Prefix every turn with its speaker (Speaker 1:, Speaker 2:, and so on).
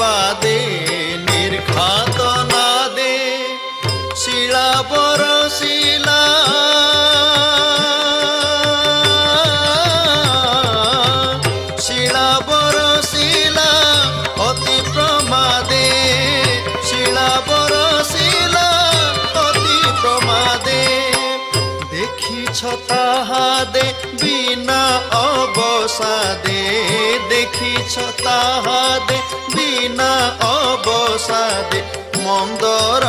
Speaker 1: বাদে নির্ঘাত নাদে শিলা বরশিলা শিলা বরশিলা অতি প্রমাদে শিলা বরশিলা অতি প্রমাদে দেখিছ তাহাদে বিনা অবসাদে দেখিছ তাহাদে বিনা অবসাদে মন্দর